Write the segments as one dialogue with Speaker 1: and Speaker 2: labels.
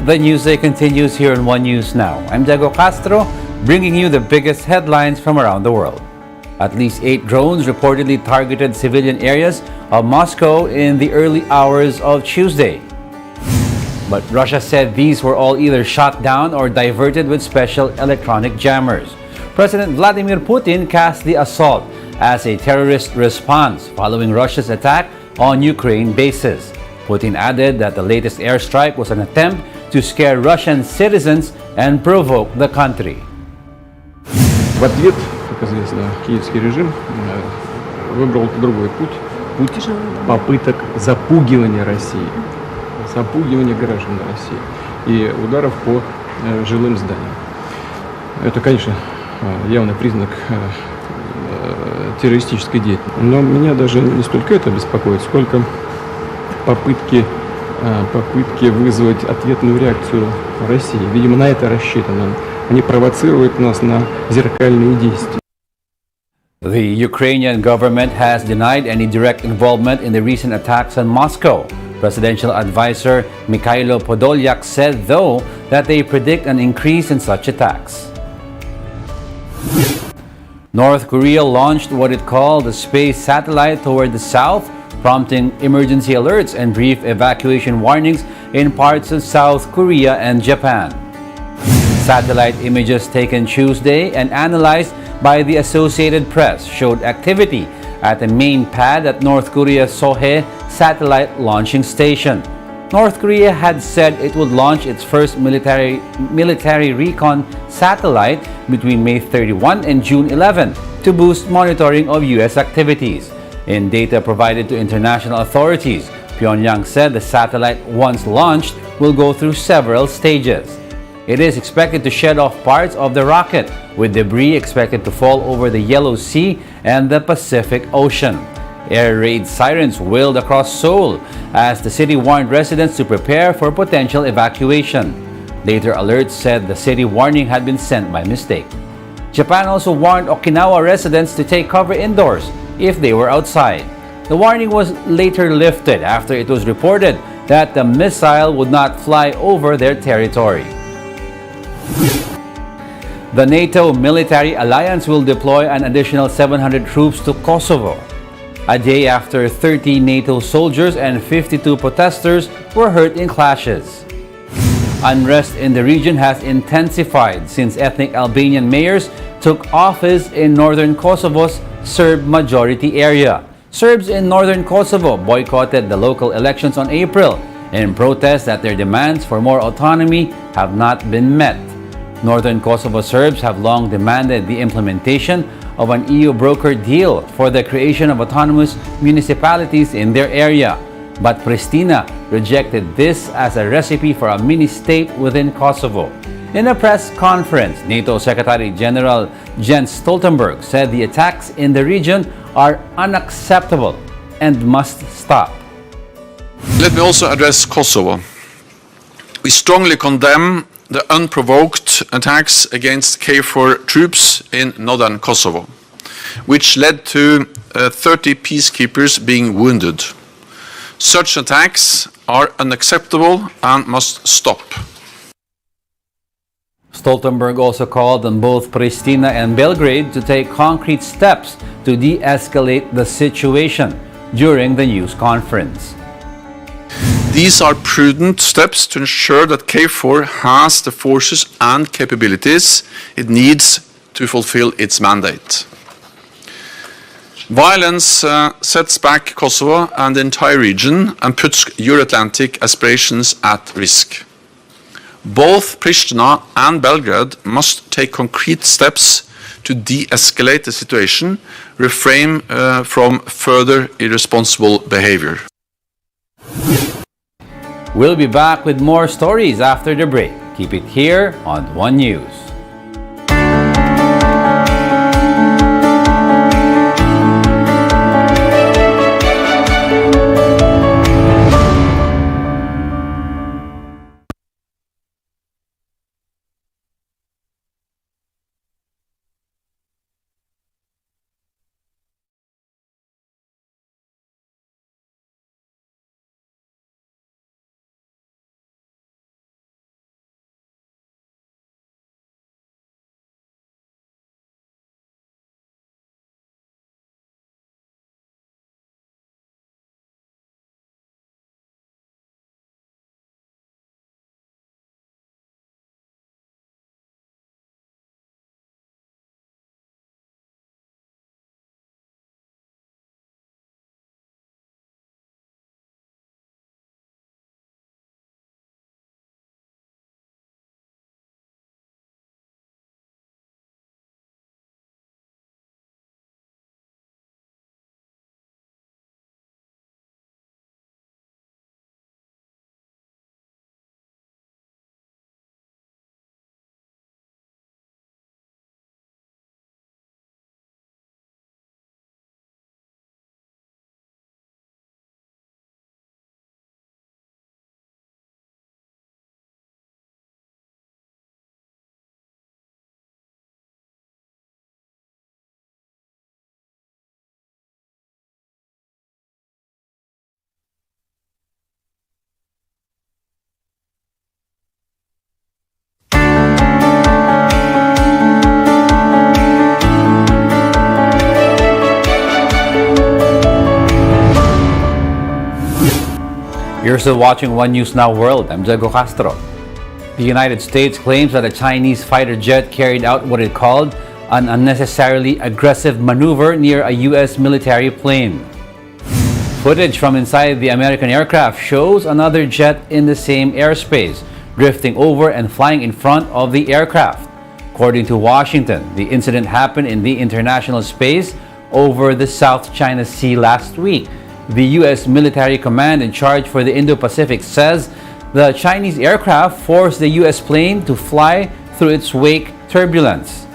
Speaker 1: The news day continues here on One News Now. I'm Diego Castro, bringing you the biggest headlines from around the world. At least 8 drones reportedly targeted civilian areas of Moscow in the early hours of Tuesday. But Russia said these were all either shot down or diverted with special electronic jammers. President Vladimir Putin cast the assault as a terrorist response following Russia's attack on Ukraine bases. Putin added that the latest airstrike was an attempt to scare Russian citizens and provoke the country.
Speaker 2: В ответ, как известно, киевский режим выбрал другой путь попыток запугивания России, запугивания граждан России и ударов по жилым зданиям. Это, конечно, явный признак террористической деятельности. Но меня даже не столько это беспокоит, сколько попытки вызвать ответную реакцию России. Видимо, на это рассчитано. Они провоцируют нас на зеркальные действия.
Speaker 1: The Ukrainian government has denied any direct involvement in the recent attacks on Moscow. Presidential advisor Mikhailo Podolyak said, though, that they predict an increase in such attacks. North Korea launched what it called a space satellite toward the south, prompting emergency alerts and brief evacuation warnings in parts of South Korea and Japan. Satellite images taken Tuesday and analyzed by the Associated Press showed activity at the main pad at North Korea's Sohae satellite launching station. North Korea had said it would launch its first military recon satellite between May 31 and June 11 to boost monitoring of U.S. activities. In data provided to international authorities, Pyongyang said the satellite, once launched, will go through several stages. It is expected to shed off parts of the rocket, with debris expected to fall over the Yellow Sea and the Pacific Ocean. Air raid sirens wailed across Seoul as the city warned residents to prepare for potential evacuation. Later alerts said the city warning had been sent by mistake. Japan also warned Okinawa residents to take cover indoors if they were outside. The warning was later lifted after it was reported that the missile would not fly over their territory. The NATO military alliance will deploy an additional 700 troops to Kosovo, a day after 30 NATO soldiers and 52 protesters were hurt in clashes. Unrest in the region has intensified since ethnic Albanian mayors took office in northern Kosovo's Serb majority area. Serbs in northern Kosovo boycotted the local elections on April in protest that their demands for more autonomy have not been met. Northern Kosovo Serbs have long demanded the implementation of an EU-brokered deal for the creation of autonomous municipalities in their area. But Pristina rejected this as a recipe for a mini-state within Kosovo. In a press conference, NATO Secretary General Jens Stoltenberg said the attacks in the region are unacceptable and must stop.
Speaker 3: Let me also address Kosovo. We strongly condemn the unprovoked attacks against KFOR troops in northern Kosovo, which led to 30 peacekeepers being wounded. Such attacks are unacceptable and must stop.
Speaker 1: Stoltenberg also called on both Pristina and Belgrade to take concrete steps to de-escalate the situation during the news conference.
Speaker 3: These are prudent steps to ensure that KFOR has the forces and capabilities it needs to fulfill its mandate. Violence sets back Kosovo and the entire region and puts Euro-Atlantic aspirations at risk. Both Pristina and Belgrade must take concrete steps to de-escalate the situation, refrain from further irresponsible behavior.
Speaker 1: We'll be back with more stories after the break. Keep it here on One News. You're still watching One News Now World. I'm Diego Castro. The United States claims that a Chinese fighter jet carried out what it called an unnecessarily aggressive maneuver near a U.S. military plane. Footage from inside the American aircraft shows another jet in the same airspace, drifting over and flying in front of the aircraft. According to Washington, the incident happened in the international space over the South China Sea last week. The U.S. military command in charge for the Indo-Pacific says the Chinese aircraft forced the U.S. plane to fly through its wake turbulence.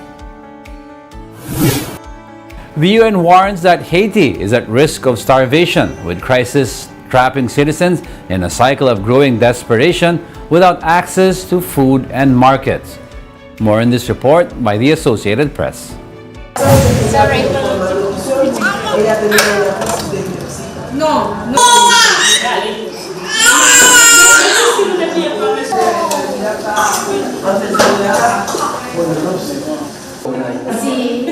Speaker 1: The UN warns that Haiti is at risk of starvation, with crisis trapping citizens in a cycle of growing desperation without access to food and markets. More in this report by the Associated Press.
Speaker 4: Sorry. No. Sí.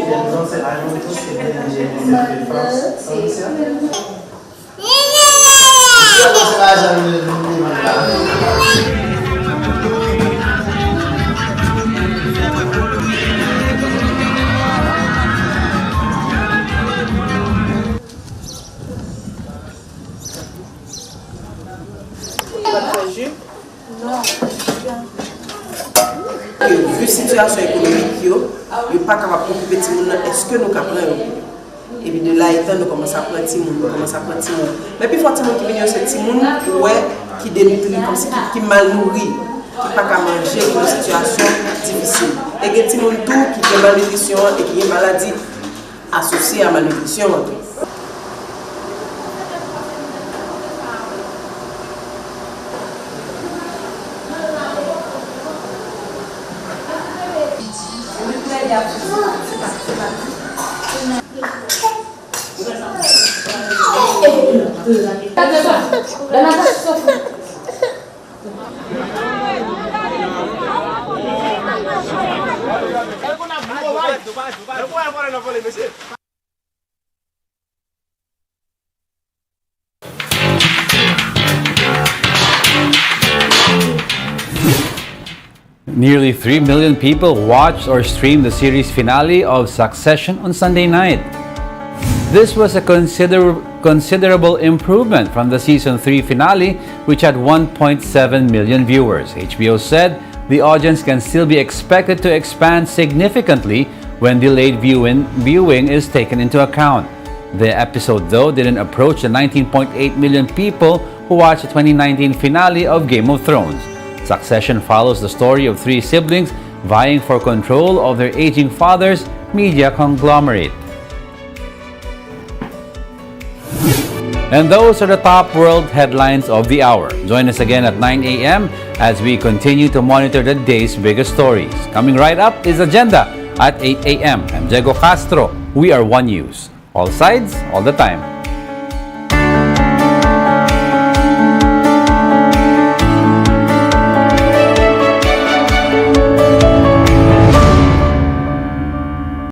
Speaker 5: Vu situation économique, yo pas capable de couper tout le monde. Est-ce que nous capable et puis de là étant nous commençons à prendre tout le monde, mais puis faut tout le monde qui vient ce petit monde ouais qui dénutri comme si qui mal nourri, qui pas qu'à manger pour une situation difficile. Et que tout le monde tout qui a malnutrition et qui a maladie associée à malnutrition.
Speaker 1: Nearly 3 million people watched or streamed the series finale of Succession on Sunday night. This was a considerable improvement from the season 3 finale, which had 1.7 million viewers. HBO said the audience can still be expected to expand significantly when delayed viewing is taken into account. The episode, though, didn't approach the 19.8 million people who watched the 2019 finale of Game of Thrones. Succession follows the story of 3 siblings vying for control of their aging father's media conglomerate. And those are the top world headlines of the hour. Join us again at 9 a.m. as we continue to monitor the day's biggest stories. Coming right up is Agenda at 8 a.m. I'm Diego Castro. We are One News. All sides, all the time.